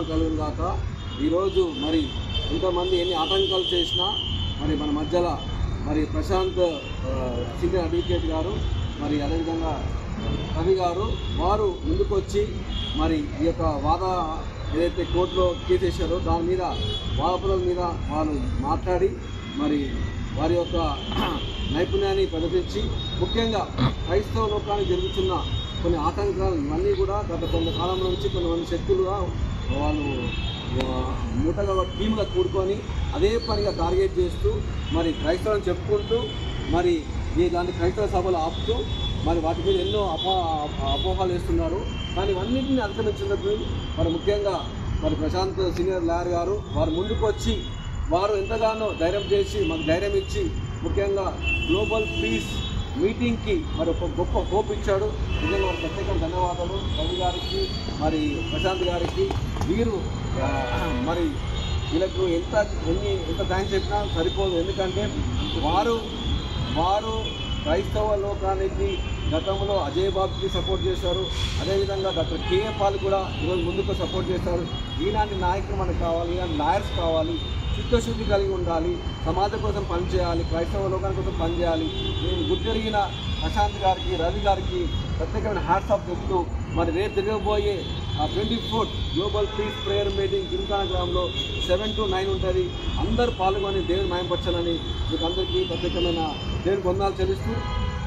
మహిమ కలుగును గాక. ఈరోజు మరి ఎంతమంది ఎన్ని ఆటంకాలు చేసినా మరి మన మధ్యలో మరి ప్రశాంత్ సీనియర్ అడ్వకేట్ గారు మరి అదేవిధంగా కవి గారు వారు ముందుకొచ్చి మరి ఈ యొక్క వాద ఏదైతే కోర్టులో కేసేశారో దాని మీద వాదపుల మీద వాళ్ళు మాట్లాడి మరి వారి యొక్క నైపుణ్యాన్ని ప్రదర్శించి ముఖ్యంగా క్రైస్తవ లోకానికి జరుగుతున్న కొన్ని ఆటంకాలు ఇవన్నీ కూడా గత కొంతకాలం నుంచి కొంతమంది శక్తులుగా వాళ్ళు మూటగా టీముగా కూడుకొని అదే పనిగా టార్గెట్ చేస్తూ మరి క్రైస్తవులను చెప్పుకుంటూ మరి ఇలాంటి క్రైస్తవ సభలు ఆపుతూ మరి వాటి మీద ఎన్నో అపోహాలు వేస్తున్నారు. కానీ ఇవన్నింటినీ అధిగమించినప్పుడు మరి ముఖ్యంగా మరి ప్రశాంత్ సీనియర్ లాయర్ గారు వారు ముందుకు వచ్చి వారు ఎంతగానో ధైర్యం చేసి మాకు ధైర్యం ఇచ్చి ముఖ్యంగా గ్లోబల్ పీస్ మీటింగ్కి మరి ఒక గొప్ప హోప్ ఇచ్చాడు. నిజంగా ప్రత్యేక ధన్యవాదాలు కవి గారికి మరి ప్రశాంత్ గారికి. వీరు మరి వీళ్ళకు ఎంత థ్యాంక్స్ చెప్పినా సరిపోదు. ఎందుకంటే వారు క్రైస్తవ లోకానికి గతంలో అజయ్ బాబుకి సపోర్ట్ చేశారు. అదేవిధంగా డాక్టర్ కేఏ పాల్ కూడా ఈరోజు ముందుకు సపోర్ట్ చేశారు. ఈనాటి నాయకులు మనకు కావాలి, ఈనాటి లాయర్స్ కావాలి, చిత్తశుద్ధి కలిగి ఉండాలి, సమాజం కోసం పనిచేయాలి, క్రైస్తవ లోకాని కోసం పనిచేయాలి. నేను గుర్తెరిగిన ప్రశాంత్ గారికి, రవి గారికి ప్రత్యేకమైన హ్యాట్స్ ఆఫ్ చెప్తూ మరి రేపు జరగబోయే 24th global peace prayer meeting gymkhana గ్రామంలో 7 to 9 ఉంటుంది. అందరూ పాల్గొని దేవుని మహిమపరచాలని మీకు అందరికీ ప్రత్యేకమైన దేవుని వందనాలు చెల్లిస్తూ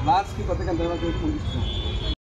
లాయర్స్కి ప్రత్యేకమైన ధన్యవాదాలు తెలుసుకుంటున్నాను.